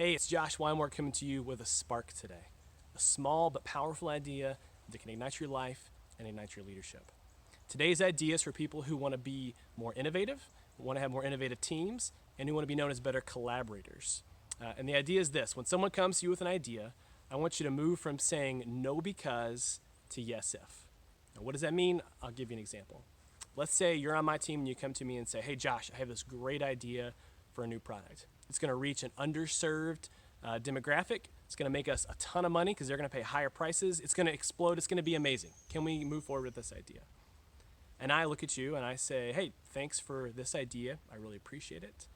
Hey, it's Josh Wymore coming to you with a spark today. A small but powerful idea that can ignite your life and ignite your leadership. Today's idea is for people who want to be more innovative, want to have more innovative teams, and who want to be known as better collaborators. And the idea is this: when someone comes to you with an idea, I want you to move from saying no because to yes if. Now, what does that mean? I'll give you an example. Let's say you're on my team and you come to me and say, hey Josh, I have this great idea for a new product. It's going to reach an underserved demographic. It's going to make us a ton of money because they're going to pay higher prices. It's going to explode. It's going to be amazing. Can we move forward with this idea? And I look at you and I say, hey, thanks for this idea. I really appreciate it.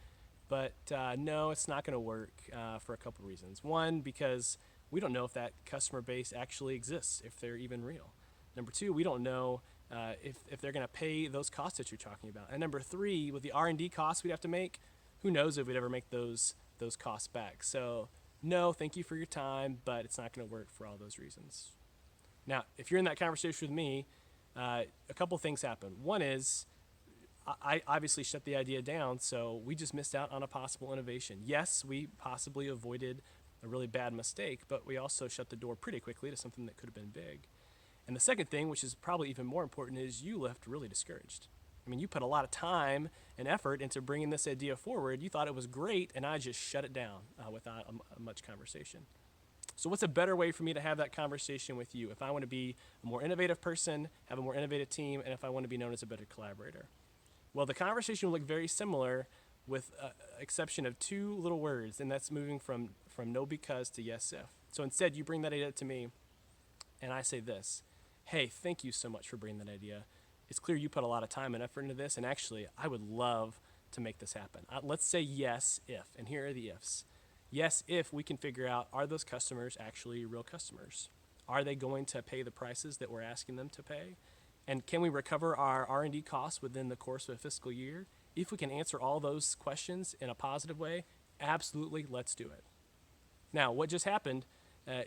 But no, it's not going to work for a couple of reasons. One, because we don't know if that customer base actually exists, if they're even real. Number two, we don't know if they're going to pay those costs that you're talking about. And number three, with the R&D costs we'd have to make, who knows if we'd ever make those costs back. So no, thank you for your time, but it's not going to work for all those reasons. Now, if you're in that conversation with me, a couple things happen. One is I obviously shut the idea down, so we just missed out on a possible innovation. Yes, we possibly avoided a really bad mistake, but we also shut the door pretty quickly to something that could have been big. And the second thing, which is probably even more important, is you left really discouraged. I mean, you put a lot of time and effort into bringing this idea forward. You thought it was great, and I just shut it down without much conversation. So what's a better way for me to have that conversation with you if I want to be a more innovative person, have a more innovative team, and if I want to be known as a better collaborator? Well, the conversation will look very similar with exception of two little words, and that's moving from no because to yes if. So instead, you bring that idea to me, and I say this: hey, thank you so much for bringing that idea. It's clear you put a lot of time and effort into this, and actually, I would love to make this happen. Let's say yes if, and here are the ifs. Yes, if we can figure out, are those customers actually real customers? Are they going to pay the prices that we're asking them to pay? And can we recover our R&D costs within the course of a fiscal year? If we can answer all those questions in a positive way, absolutely, let's do it. Now, what just happened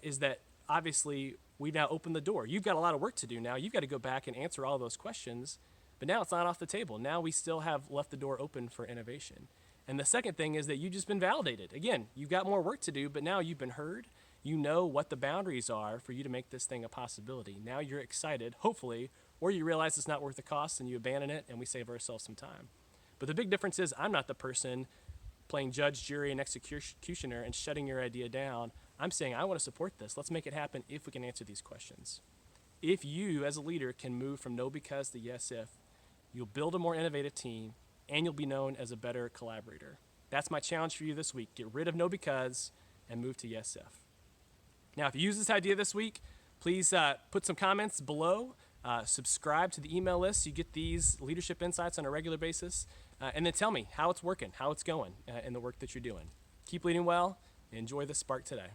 is that obviously we've now opened the door. You've got a lot of work to do now. You've got to go back and answer all those questions, but now it's not off the table. Now we still have left the door open for innovation. And the second thing is that you've just been validated. Again, you've got more work to do, but now you've been heard. You know what the boundaries are for you to make this thing a possibility. Now you're excited, hopefully, or you realize it's not worth the cost and you abandon it and we save ourselves some time. But the big difference is I'm not the person playing judge, jury, and executioner and shutting your idea down. I'm saying I want to support this. Let's make it happen if we can answer these questions. If you, as a leader, can move from no because to yes if, you'll build a more innovative team and you'll be known as a better collaborator. That's my challenge for you this week. Get rid of no because and move to yes if. Now, if you use this idea this week, please put some comments below. Subscribe to the email list. You get these leadership insights on a regular basis. And then tell me how it's working, how it's going in the work that you're doing. Keep leading well. Enjoy the spark today.